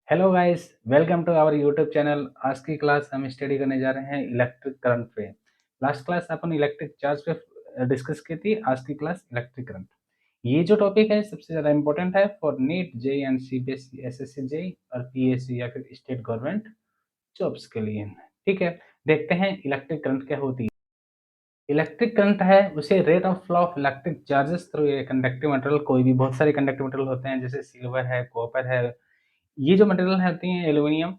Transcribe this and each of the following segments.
Hello guys, welcome to our YouTube channel. आज की class हम स्टडी करने जा रहे हैं इलेक्ट्रिक करंट पे। लास्ट क्लास अपन इलेक्ट्रिक चार्ज पे डिस्कस की थी। आज की क्लास इलेक्ट्रिक करंट। ये जो टॉपिक है सबसे ज़्यादा इंपॉर्टेंट है for NEET, JEE and CBSE, SSC, JEE और पीएससी या फिर स्टेट गवर्नमेंट जॉब्स के लिए। ठीक है, देखते हैं इलेक्ट्रिक करंट क्या होती है। इलेक्ट्रिक करंट है उसे rate of flow of electric charges through a conductive material. कोई भी बहुत सारे कंडक्टिव मटेरियल होते हैं जैसे सिल्वर है, कॉपर है। ये जो मटेरियल होती हैं एल्यूमिनियम,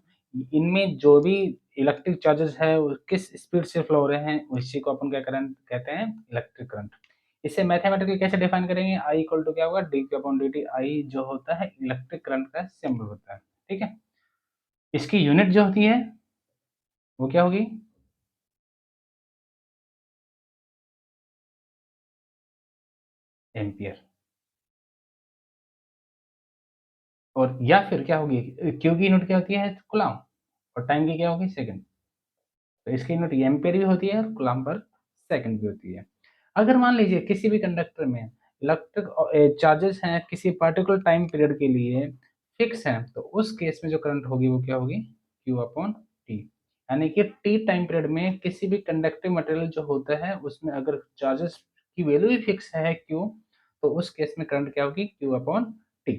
इनमें जो भी इलेक्ट्रिक चार्जेस है वो किस स्पीड से फ्लो हो रहे हैं उसी को अपन क्या करंट कहते हैं, इलेक्ट्रिक करंट। इसे मैथमेटिकली कैसे डिफाइन करेंगे, आई इक्वल टू क्या होगा, D Q upon D T. I जो होता है इलेक्ट्रिक करंट का सिंबल होता है। ठीक है, इसकी यूनिट जो होती है वो क्या होगी, एम्पियर। और या फिर क्या होगी, क्यू की यूनिट क्या होती है, कूलम। और टाइम की क्या होगी, सेकंड। तो इसकी यूनिट एम्पियर भी होती है और कूलम पर सेकंड भी होती है। अगर मान लीजिए किसी भी कंडक्टर में इलेक्ट्रिक चार्जेस हैं किसी पर्टिकुलर टाइम पीरियड के लिए फिक्स हैं, तो उस केस में जो करंट होगी वो क्या होगी, क्यू अपॉन टी। यानी कि टी टाइम पीरियड में किसी भी कंडक्टिव मटेरियल जो होता है उसमें अगर चार्जेस की वैल्यू भी फिक्स है क्यू, तो उस केस में करंट क्या होगी, क्यू अपॉन टी।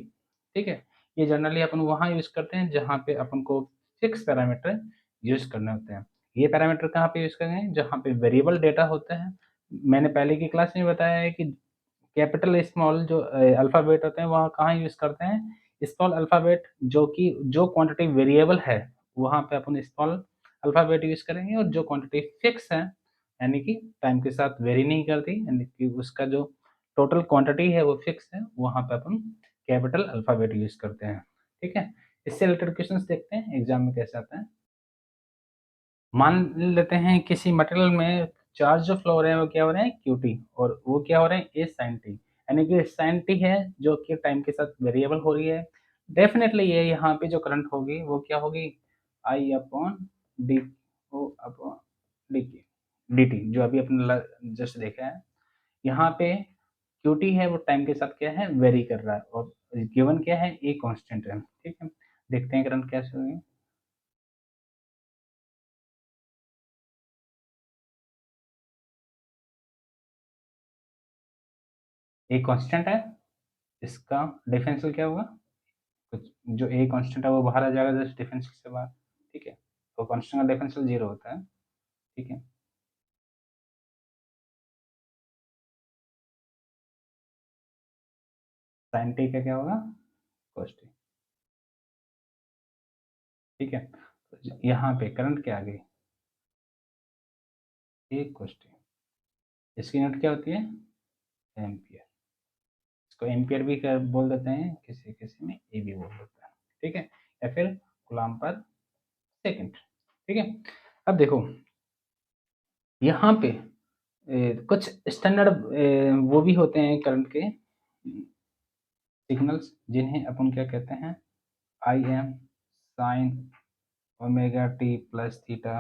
ठीक है, ये जनरली अपन वहाँ यूज करते हैं जहाँ पे अपन को फिक्स पैरामीटर यूज करने होते हैं। ये पैरामीटर कहाँ पे यूज करेंगे, जहाँ पे वेरिएबल डेटा होता है। मैंने पहले की क्लास में बताया है कि कैपिटल स्मॉल जो अल्फ़ाबेट होते हैं वहाँ कहाँ यूज़ करते हैं, स्मॉल अल्फ़ाबेट। जो कि जो क्वांटिटी वेरिएबल है वहाँ पे अपन स्मॉल अल्फ़ाबेट यूज़ करेंगे, और जो क्वांटिटी फिक्स है यानी कि टाइम के साथ वेरी नहीं करती, यानी कि उसका जो टोटल क्वांटिटी है वो फिक्स है, वहाँ पे अपन कैपिटल अल्फ़ाबेट यूज़ करते हैं। ठीक है, इससे रिलेटेड क्वेश्चंस देखते हैं एग्जाम में कैसे आता है। मान लेते हैं किसी मटेरियल में चार्ज जो फ्लो हो रहे हैं वो क्या हो रहे हैं, क्यूटी, और वो क्या हो रहे हैं, ए साइन टी। यानी कि साइन टी है जो कि टाइम के साथ वेरिएबल हो रही है। डेफिनेटली ये यहाँ पे जो करंट होगी वो क्या होगी, I upon D O upon D की डी टी, जो अभी अपने जस्ट देखा है। यहाँ पे क्यूटी है वो टाइम के साथ क्या है, वेरी कर रहा है, और गिवन क्या है, ए कांस्टेंट है। ठीक है, देखते हैं करंट कैसे होगी। ए कांस्टेंट है, इसका डिफरेंशियल क्या होगा, कुछ जो ए कांस्टेंट है वो बाहर आ जाएगा जस्ट डिफरेंशियल से बाहर। ठीक है, तो कांस्टेंट का डिफरेंशियल जीरो होता है। ठीक है, साइन टी का क्या होगा, cos t। ठीक है, तो यहाँ पे करंट क्या आ गई, ए cos t। इसकी यूनिट क्या होती है, एम्पियर। इसको एम्पियर भी बोल देते हैं, किसी किसी में ए भी बोल देते हैं। ठीक है, या फिर कूलम पर सेकंड। ठीक है, अब देखो यहाँ पे कुछ स्टैंडर्ड वो भी होते हैं करंट के सिग्नल्स, जिन्हें अपन क्या कहते हैं, I am sine omega T plus theta,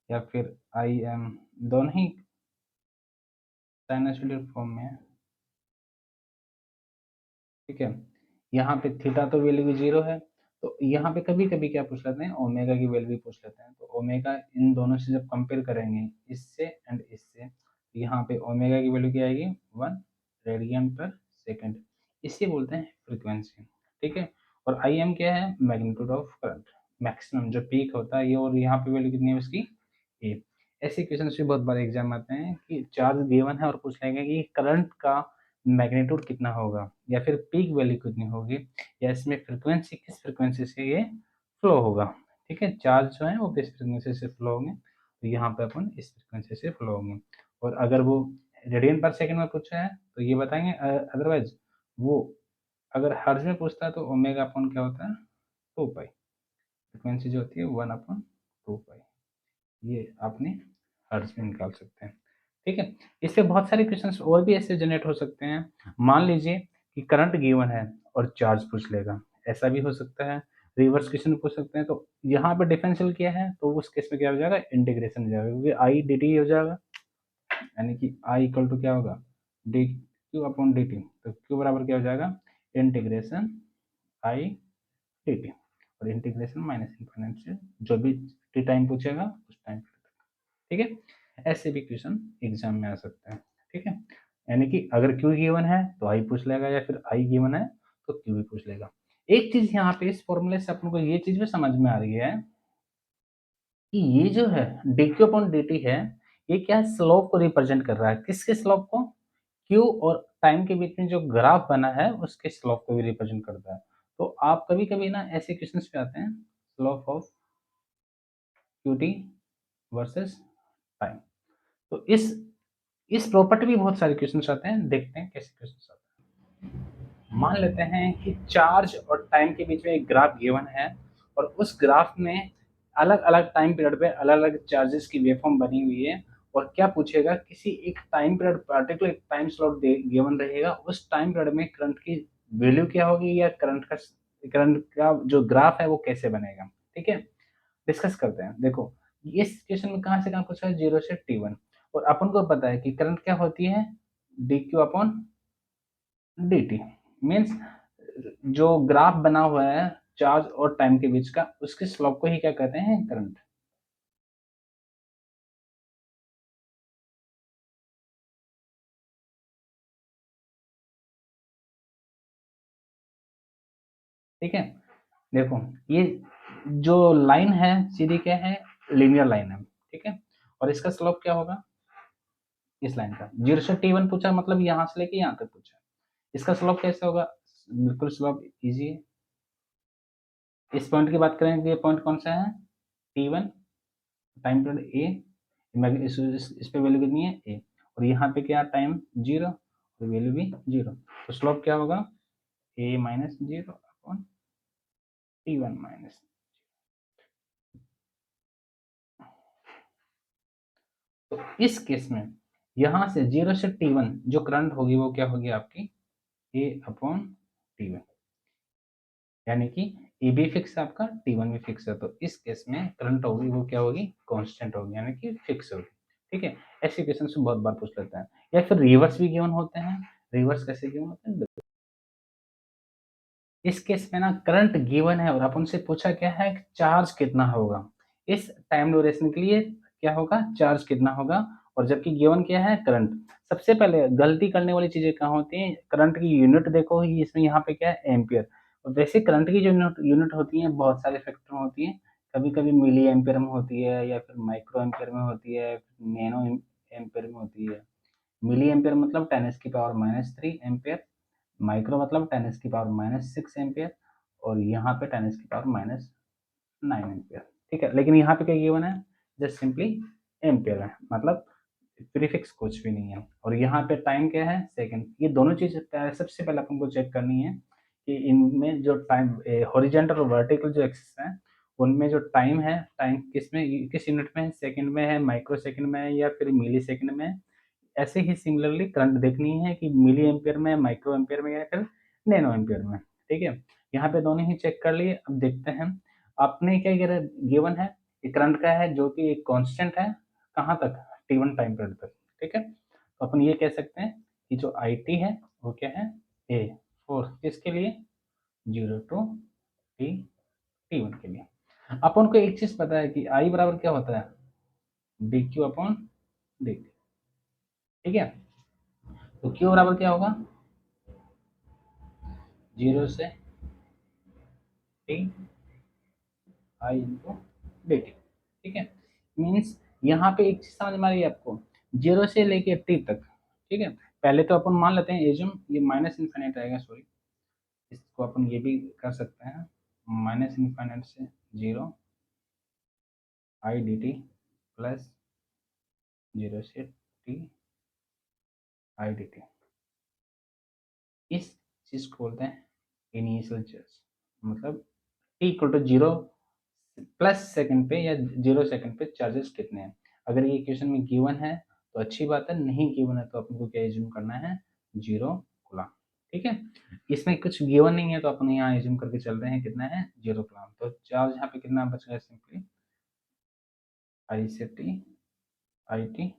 या फिर आई एम, दोनों ही साइनसोइडल फॉर्म में है। ठीक है, यहाँ पे थीटा तो वैल्यू जीरो है, तो यहाँ पे कभी कभी क्या पूछ लेते हैं, ओमेगा की वैल्यू भी पूछ लेते हैं। तो ओमेगा इन दोनों से जब कंपेयर करेंगे, इससे एंड इससे, तो यहाँ पे ओमेगा की वैल्यू क्या आएगी, 1 रेडियन पर सेकेंड। इसे बोलते हैं फ्रीक्वेंसी। ठीक है, और आई एम क्या है, मैग्नीट्यूड ऑफ करंट, मैक्सिमम जो पीक होता है ये, और यहाँ पे वैल्यू कितनी है उसकी, ए। ऐसे क्वेश्चन भी बहुत बार एग्जाम आते हैं कि चार्ज गिवन है और पूछ लेंगे कि करंट का मैग्नीट्यूड कितना होगा, या फिर पीक वैल्यू कितनी होगी, या इसमें फ्रीक्वेंसी किस फ्रीक्वेंसी से ये फ्लो होगा। ठीक है, चार्ज जो है वो किस फ्रीक्वेंसी से फ्लो होंगे, तो यहाँ पे अपन इस फ्रीक्वेंसी से फ्लो होंगे। और अगर वो रेडियन पर सेकंड में पूछा है तो ये बताएंगे, अदरवाइज वो अगर हर्ज में पूछता है तो ओमेगा अपन क्या होता है, 2 पाई। फ्रीक्वेंसी जो होती है 1/2 पाई, ये आपने हर्ट्ज में निकाल सकते हैं। ठीक है, इससे बहुत सारे क्वेश्चंस और भी ऐसे जनरेट हो सकते हैं। मान लीजिए कि करंट गिवन है और चार्ज पूछ लेगा, ऐसा भी हो सकता है। रिवर्स क्वेश्चन पूछ सकते हैं, तो यहाँ पे डिफरेंशियल क्या है, तो उस केस में क्या हो जाएगा, इंटीग्रेशन हो जाएगा, क्योंकि आई डी टी हो जाएगा। यानी कि आई इक्वल टू क्या होगा, D Q upon D T. तो क्यू बराबर क्या हो जाएगा, इंटीग्रेशन आई डी टी। और इंटीग्रेशन माइनस इनफाइनाइट से जो भी टी टाइम पूछेगा उस टाइम तक, ठीक है। ऐसे भी क्वेश्चन एग्जाम में आ सकते हैं, ठीक है। यानी कि अगर क्यू गिवन है तो आई पूछ लेगा, या फिर आई गिवन है तो क्यू भी पूछ लेगा। एक चीज यहाँ पे इस फॉर्मूले से अपन को ये चीज भी समझ में आ रही है कि ये जो है dq अपॉन dt है, ये क्या है, स्लोप को रिप्रेजेंट कर रहा है। किसके स्लोप को? क्यू और टाइम के बीच में जो ग्राफ बना है उसके स्लोप को भी रिप्रेजेंट करता है। तो आप कभी-कभी ना ऐसे क्वेश्चंस पे आते हैं, slope of QT versus time. तो इस प्रॉपर्टी भी बहुत सारे क्वेश्चंस आते हैं, देखते हैं कैसे क्वेश्चंस आते हैं। मान लेते हैं कि चार्ज और टाइम के बीच में एक ग्राफ गिवन है और उस ग्राफ में अलग अलग टाइम पीरियड पे अलग अलग चार्जेस की वेवफॉर्म बनी हुई है, और क्या पूछेगा, किसी एक time period particular time slot given रहेगा, उस टाइम पीरियड में करंट की वैल्यू क्या होगी, या करंट का जो ग्राफ है वो कैसे बनेगा, ठीक है। डिस्कस करते हैं। देखो इस क्वेश्चन में कहाँ से कहाँ पूछा है, 0 से t1, और अपन को पता है कि करंट क्या होती है, dq अपॉन dt। मीन्स जो ग्राफ बना हुआ है चार्ज और टाइम के बीच का, उसके स्लोप को ही क्या कहते हैं, करंट। ठीक है। देखो ये जो लाइन है सीधी क्या है, लीनियर लाइन है, ठीक है। और इसका स्लोप क्या होगा, इस लाइन का 0 से t1 पूछा, मतलब यहाँ से लेके यहाँ तक पूछा। इसका स्लोप कैसे होगा, बिल्कुल स्लोप इजी है। इस पॉइंट की बात करें, ये पॉइंट कौन सा है, t1, टाइम पीरियड ए, इस पे वैल्यू कितनी है ए, और यहाँ पे क्या टाइम 0 और वैल्यू भी 0, तो स्लोप क्या होगा, ए माइनस 0 अपॉन t1 माइनस। तो इस केस में यहाँ से 0 से t1 जो करंट होगी वो क्या होगी आपकी, ए अपॉन t1, यानी कि ए भी फिक्स है आपका, t1 भी फिक्स है, तो इस केस में करंट होगी वो क्या होगी, कांस्टेंट होगी, यानी कि फिक्स होगी, ठीक है। ऐसे क्वेश्चन से बहुत बार पूछ लेते हैं, या फिर रिवर्स भी गिवन होते हैं। रिवर्स कैसे गिवन होते हैं, इस केस में ना करंट गिवन है और अपन से पूछा क्या है, चार्ज कितना होगा, इस टाइम ड्यूरेशन के लिए क्या होगा, चार्ज कितना होगा, और जबकि गिवन क्या है, करंट। सबसे पहले गलती करने वाली चीजें कहाँ होती हैं, करंट की यूनिट देखो ही, इसमें यहाँ पे क्या है, एम्पियर। और वैसे करंट की जो यूनिट होती है बहुत सारे फैक्टर होती है, कभी कभी मिली एम्पियर में होती है, या फिर माइक्रो एम्पियर में होती है, नैनो एम्पियर में होती है। मिली एम्पियर मतलब 10⁻³ एम्पियर, माइक्रो मतलब 10⁻⁻6 एम्पियर, और यहाँ पे 10⁻⁻9 एम्पियर, ठीक है। लेकिन यहाँ पे क्या गिवन है, जस्ट सिंपली एम्पियर है, मतलब प्रीफिक्स कुछ भी नहीं है। और यहाँ पे टाइम क्या है, सेकंड। ये दोनों चीज सबसे पहले अपन को चेक करनी है कि इनमें जो टाइम हॉरिजॉन्टल और वर्टिकल जो एक्सिस है उनमें जो टाइम है, टाइम किस में, किस यूनिट में है, सेकंड में है, माइक्रो सेकंड में है, या फिर मिली सेकंड में है। ऐसे ही सिमिलरली करंट देखनी है कि मिली एम्पियर में, माइक्रो एम्पियर में, या फिर नैनो एम्पियर में, ठीक है। यहाँ पे दोनों ही चेक कर लिए। अब देखते हैं आपने क्या गिवन है, करंट का है जो कि एक कांस्टेंट है, कहाँ तक, t1 टाइम पीरियड तक, ठीक है। तो अपन ये कह सकते हैं कि जो आई टी है वो क्या है, ए फोर, किसके लिए, 0 to t1 के लिए। अपन को एक चीज पता है कि आई बराबर क्या होता है, dq अपॉन dt, ठीक है। तो क्यू बराबर क्या होगा, 0 से टी आई इंटू डी टी, ठीक है। मीन्स यहाँ पे एक चीज समझ में आ रही है आपको, 0 से लेके टी तक, ठीक है। पहले तो अपन मान लेते हैं एजम ये माइनस इन्फाइनाइट आएगा, सॉरी, इसको अपन ये भी कर सकते हैं, माइनस इन्फाइनाइट से 0 आई डी टी प्लस 0 से टी आई डी टी। इस चीज को बोलते हैं इनिशियल चार्ज, मतलब T equal to 0 plus second पे या 0 सेकंड पे चार्जेस कितने हैं। अगर ये क्वेश्चन में गिवन है तो अच्छी बात है, नहीं गिवन है तो अपन को क्या एज्यूम करना है, 0 कूलम, ठीक है। इसमें कुछ गिवन नहीं है तो अपन यहाँ एज्यूम करके चल रहे हैं, कितना है, 0 कूलम। तो चार्ज यहाँ पे कितना बच गया, सिंपली आई से टी, आई टी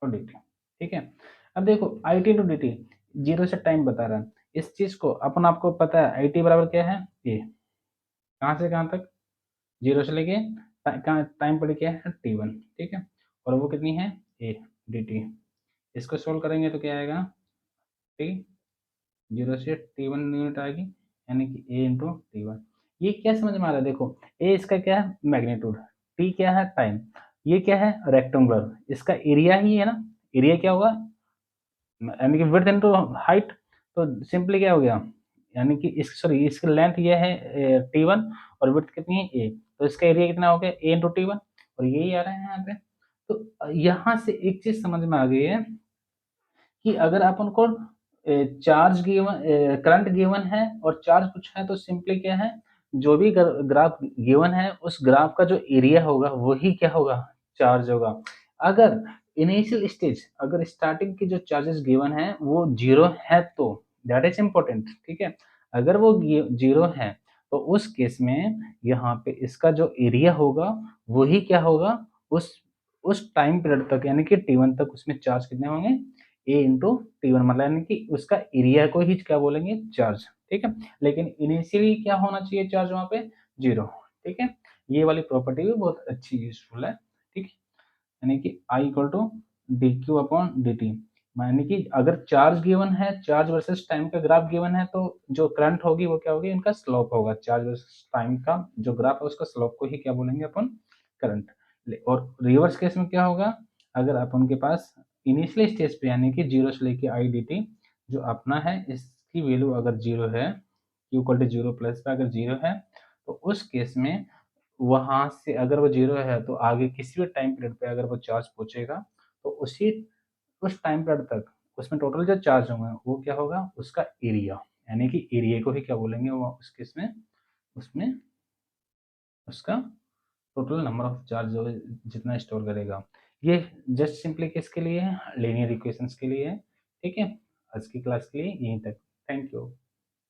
और डी टी, ठीक है। अब देखो I T to D T 0 से टाइम बता रहा है, इस चीज को अपन, आपको पता है आई टी बराबर क्या है, ये कहाँ से कहाँ तक, 0 से लेके टाइम पीरियड क्या है t1, ठीक है, और वो कितनी है a dt। इसको सोल्व करेंगे तो क्या आएगा, t 0 से t1 यूनिट आएगी, यानी कि a इंटू t1। ये क्या समझ में आ रहा है, देखो a इसका क्या है मैग्नीट्यूड, t क्या है टाइम, ये क्या है रेक्टेंगुलर, इसका एरिया ही है ना, एरिया क्या होगा यानी कि विड्थ इनटू हाइट, तो सिंपली क्या हो गया, यानी कि इस सॉरी इसकी लेंथ ये है t1 और विड्थ कितनी है a, तो इसका एरिया कितना हो गया a इंटू t1, और यही आ रहा है यहाँ पे। तो यहाँ से एक चीज समझ में आ गई है कि अगर अपन को चार्ज गिवन, करंट गिवन है और चार्ज कुछ है, तो सिंपली क्या है, जो भी ग्राफ गिवन है उस ग्राफ का जो एरिया होगा वही क्या होगा, चार्ज होगा। अगर इनिशियल स्टेज, अगर स्टार्टिंग की जो चार्जेस गिवन है वो जीरो है तो दैट इज इम्पोर्टेंट, ठीक है, अगर वो जीरो है तो उस केस में यहाँ पे इसका जो एरिया होगा वही क्या होगा, उस टाइम पीरियड तक यानी कि t1 तक उसमें चार्ज कितने होंगे, a इंटू टी वन, मतलब यानी कि उसका एरिया को ही क्या बोलेंगे, चार्ज, ठीक है। लेकिन इनिशियली क्या होना चाहिए चार्ज वहां पे, जीरो, ठीक है। ये वाली प्रॉपर्टी भी बहुत अच्छी यूजफुल है, ठीक है, यानी कि I equal to D Q upon D T, यानी कि अगर चार्ज गिवन है, चार्ज वर्सेस टाइम का ग्राफ गिवन है, तो जो करंट होगी वो क्या होगी, इनका स्लोप होगा, चार्ज वर्सेस टाइम का जो ग्राफ है उसका स्लोप को ही क्या बोलेंगे अपन, करंट। और रिवर्स केस में क्या होगा, अगर अपन के पास इनिशियली स्टेज पे यानी कि जीरो से लेके आई डी टी जो अपना है, इसकी वैल्यू अगर जीरो है, Q equal to zero plus पे अगर जीरो है, तो उस केस में वहां से अगर वो जीरो है तो आगे किसी भी टाइम पीरियड पे अगर वो चार्ज पहुंचेगा तो उस टाइम पीरियड तक उसमें टोटल जो चार्ज होंगे वो क्या होगा, उसका एरिया, यानी कि एरिया को ही क्या बोलेंगे वो उस केस में, उसमें उसका टोटल नंबर ऑफ चार्ज जो जितना स्टोर करेगा। ये जस्ट सिंपली किसके लिए है, लीनियर इक्वेशंस के लिए है, ठीक है। आज की क्लास के लिए यहीं तक, थैंक यू।